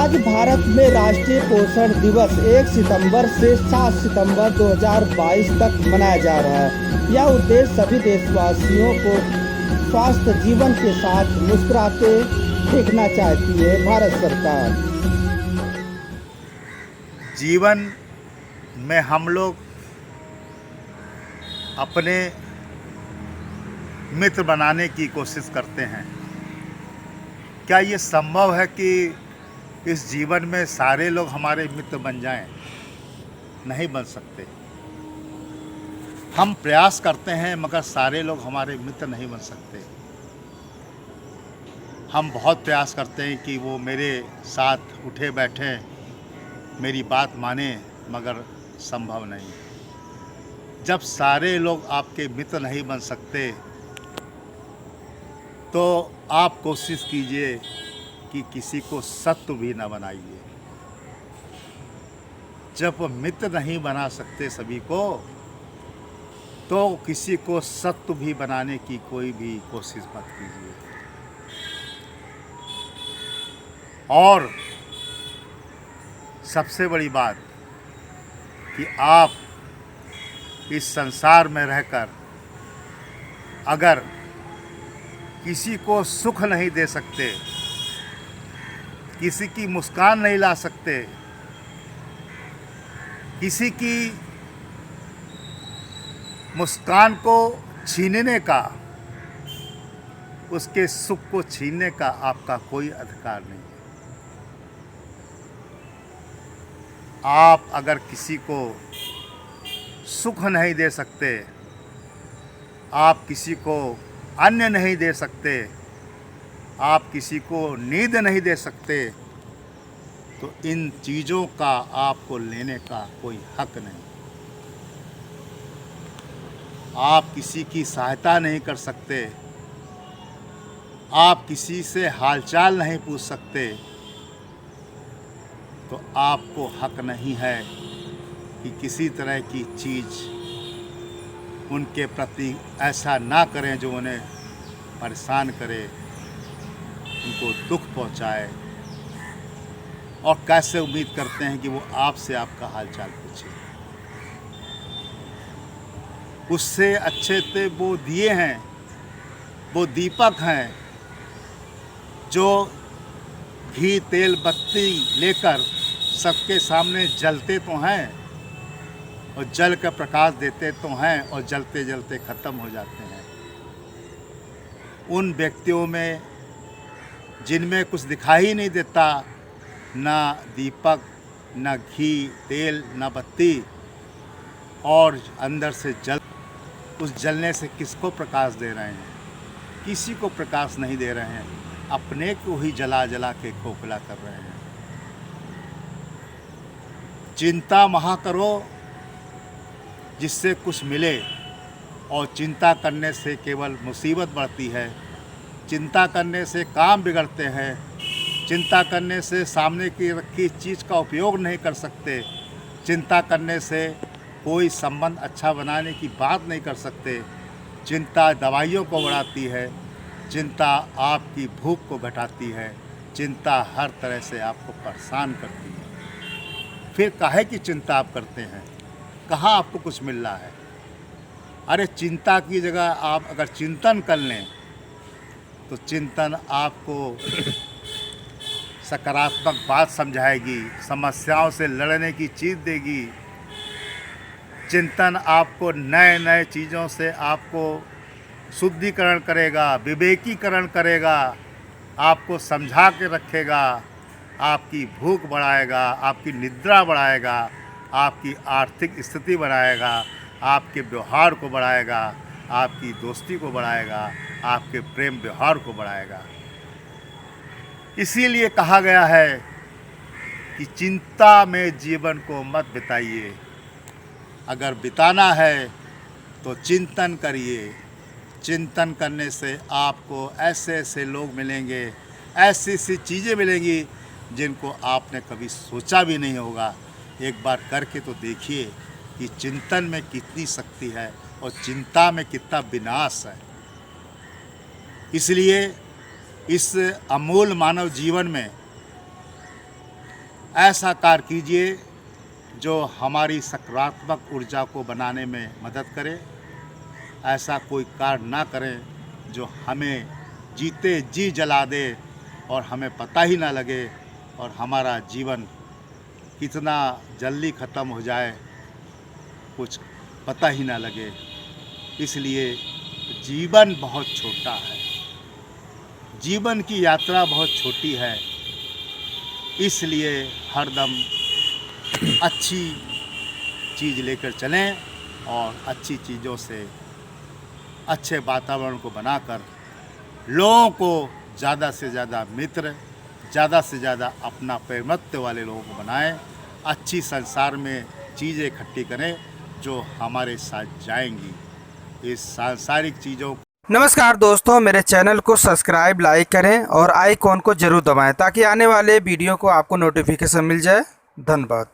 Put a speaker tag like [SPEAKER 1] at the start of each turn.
[SPEAKER 1] आज भारत में राष्ट्रीय पोषण दिवस 1 सितंबर से 7 सितंबर 2022 तक मनाया जा रहा है। यह उद्देश्य सभी देशवासियों को स्वस्थ जीवन के साथ मुस्कुराते देखना चाहती है भारत सरकार।
[SPEAKER 2] जीवन में हम लोग अपने मित्र बनाने की कोशिश करते हैं। क्या ये संभव है कि इस जीवन में सारे लोग हमारे मित्र बन जाएं? नहीं बन सकते। हम प्रयास करते हैं मगर सारे लोग हमारे मित्र नहीं बन सकते। हम बहुत प्रयास करते हैं कि वो मेरे साथ उठे बैठें, मेरी बात माने, मगर संभव नहीं। जब सारे लोग आपके मित्र नहीं बन सकते तो आप कोशिश कीजिए कि किसी को शत्रु भी न बनाइए। जब मित्र नहीं बना सकते सभी को, तो किसी को शत्रु भी बनाने की कोई भी कोशिश मत कीजिए। और सबसे बड़ी बात कि आप इस संसार में रहकर अगर किसी को सुख नहीं दे सकते, किसी की मुस्कान नहीं ला सकते, किसी की मुस्कान को छीनने का, उसके सुख को छीनने का आपका कोई अधिकार नहीं है। आप अगर किसी को सुख नहीं दे सकते, आप किसी को अन्न नहीं दे सकते, आप किसी को नींद नहीं दे सकते, तो इन चीज़ों का आपको लेने का कोई हक नहीं। आप किसी की सहायता नहीं कर सकते, आप किसी से हालचाल नहीं पूछ सकते, तो आपको हक नहीं है कि किसी तरह की चीज़ उनके प्रति ऐसा ना करें जो उन्हें परेशान करे, उनको दुख पहुंचाए। और कैसे उम्मीद करते हैं कि वो आपसे आपका हालचाल पूछे। उससे अच्छे तो वो दिए हैं, वो दीपक हैं जो घी तेल बत्ती लेकर सबके सामने जलते तो हैं और जल का प्रकाश देते तो हैं और जलते जलते ख़त्म हो जाते हैं। उन व्यक्तियों में जिनमें कुछ दिखाई नहीं देता, ना दीपक, ना घी तेल, ना बत्ती, और अंदर से जल, उस जलने से किसको प्रकाश दे रहे हैं? किसी को प्रकाश नहीं दे रहे हैं, अपने को ही जला जला के खोखला कर रहे हैं। चिंता महा करो जिससे कुछ मिले, और चिंता करने से केवल मुसीबत बढ़ती है। चिंता करने से काम बिगड़ते हैं। चिंता करने से सामने की रखी चीज़ का उपयोग नहीं कर सकते। चिंता करने से कोई संबंध अच्छा बनाने की बात नहीं कर सकते। चिंता दवाइयों को बढ़ाती है। चिंता आपकी भूख को घटाती है। चिंता हर तरह से आपको परेशान करती है। फिर काहे की चिंता आप करते हैं? कहाँ आपको कुछ मिल रहा है? अरे चिंता की जगह आप अगर चिंतन कर लें तो चिंतन आपको सकारात्मक बात समझाएगी, समस्याओं से लड़ने की चीज़ देगी। चिंतन आपको नए नए चीज़ों से आपको शुद्धिकरण करेगा, विवेकीकरण करेगा, आपको समझा के रखेगा, आपकी भूख बढ़ाएगा, आपकी निद्रा बढ़ाएगा, आपकी आर्थिक स्थिति बढ़ाएगा, आपके व्यवहार को बढ़ाएगा, आपकी दोस्ती को बढ़ाएगा, आपके प्रेम व्यवहार को बढ़ाएगा। इसीलिए कहा गया है कि चिंता में जीवन को मत बिताइए। अगर बिताना है तो चिंतन करिए। चिंतन करने से आपको ऐसे ऐसे लोग मिलेंगे, ऐसी ऐसी चीज़ें मिलेंगी जिनको आपने कभी सोचा भी नहीं होगा। एक बार करके तो देखिए कि चिंतन में कितनी शक्ति है और चिंता में कितना विनाश है। इसलिए इस अमूल मानव जीवन में ऐसा कार्य कीजिए जो हमारी सकारात्मक ऊर्जा को बनाने में मदद करे। ऐसा कोई कार्य ना करें जो हमें जीते जी जला दे और हमें पता ही ना लगे और हमारा जीवन कितना जल्दी ख़त्म हो जाए कुछ पता ही ना लगे। इसलिए जीवन बहुत छोटा है, जीवन की यात्रा बहुत छोटी है, इसलिए हरदम अच्छी चीज़ लेकर चलें और अच्छी चीज़ों से अच्छे वातावरण को बनाकर लोगों को ज़्यादा से ज़्यादा मित्र, ज़्यादा से ज़्यादा अपना प्रेमत्व वाले लोगों को बनाएं। अच्छी संसार में चीज़ें इकट्ठी करें जो हमारे साथ जाएंगी। इस सांसारिक चीज़ों
[SPEAKER 1] नमस्कार दोस्तों, मेरे चैनल को सब्सक्राइब लाइक करें और आइकॉन को ज़रूर दबाएं ताकि आने वाले वीडियो को आपको नोटिफिकेशन मिल जाए। धन्यवाद।